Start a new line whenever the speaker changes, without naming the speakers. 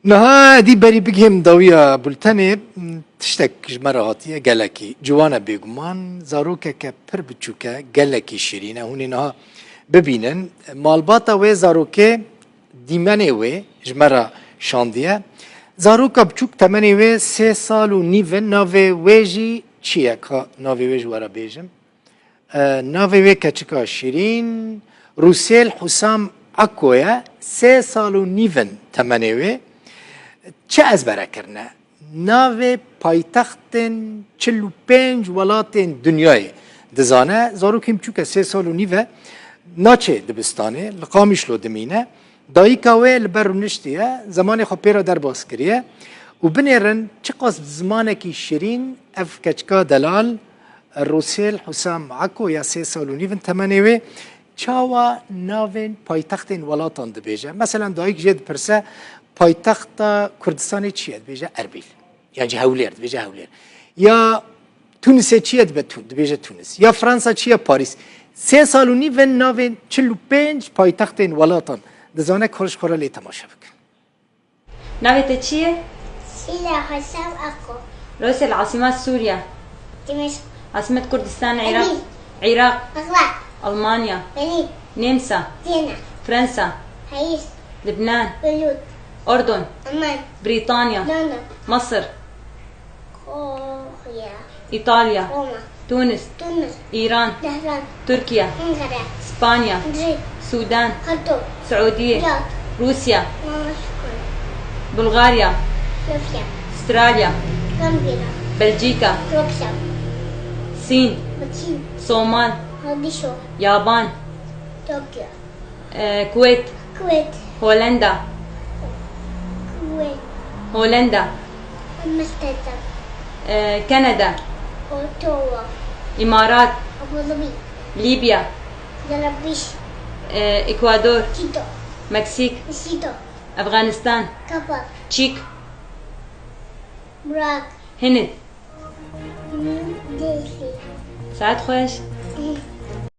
نها دي بري بيجهم ضوية بولتاني تشتك جمرة هاتية جالكي جوانا بيجمان زاروكا كبر بتشوكا جالكي شيرينة هوني نها ببينن مالباتا وي زاروكا ديماني وي جمرة شاندية زاروكا بتشوك تماني وي 3 سال نيفن نافي ويجي تشيكا نافي ويجي ورا بيجم نافي وي كاتشكا شيرين روسيل حسام اكويا 3 سال نيفن تماني وي چه از برکرنه ناو پایتختن 45 ولاتن دنیای دزانه زارو کم چوکه 3 سال و نیوه ناچه دبستانه لقامیش لو دمینه دایکا وی لبرو نشتیه زمان خو پیرا در باز کریه و بنیرن چه قصد زمانه کی شیرین اف کچکا دلال روسیل حسام عکو یا 3 سال و نیوه تمنیوه چاوا ناوین پایتختن ولاتان دبیجه مثلا دایک جد پرسه پایتخت کردستان چیه بیجه اربیل یعنی هولیر بیجه هولیر یا تونس چیه بیجه تونس یا فرانسا چیه پاریس 3 سال و نیو ناوین 45 پایتخت ولاتان دزانه کارش خورا لی تماشا بکن
ناویت چیه؟
سيلا حسام أكو
رئيس العاصمة سوريا
دمشق
عاصمة كردستان العراق
أبيل
عراق
بغداد
ألمانيا
برلين
نمسا
فيينا
فرنسا
باريس
لبنان
بيروت
أردن
عمان
بريطانيا
لندن
مصر
كوريا
إيطاليا
روما
تونس
تونس
إيران
طهران
تركيا
أنقرة
إسبانيا
مدريد
السودان
خرطوم
السعودية
رياض
روسيا
موسكو
بلغاريا
صوفيا
استراليا
غامبيا
بلجيكا
روكسا
الصين
بكين
صومال
مقديشو
يابان
طوكيو
كويت
كويت
هولندا
كويت
هولندا
أمستردام
كندا
أوتوا
إمارات
أبو ظبي
ليبيا
جلبيش
إكوادور
كيتو
مكسيك
نسيتو
أفغانستان
كابر
تشيك
براك
هند
نيو ديلي
ساعات خوش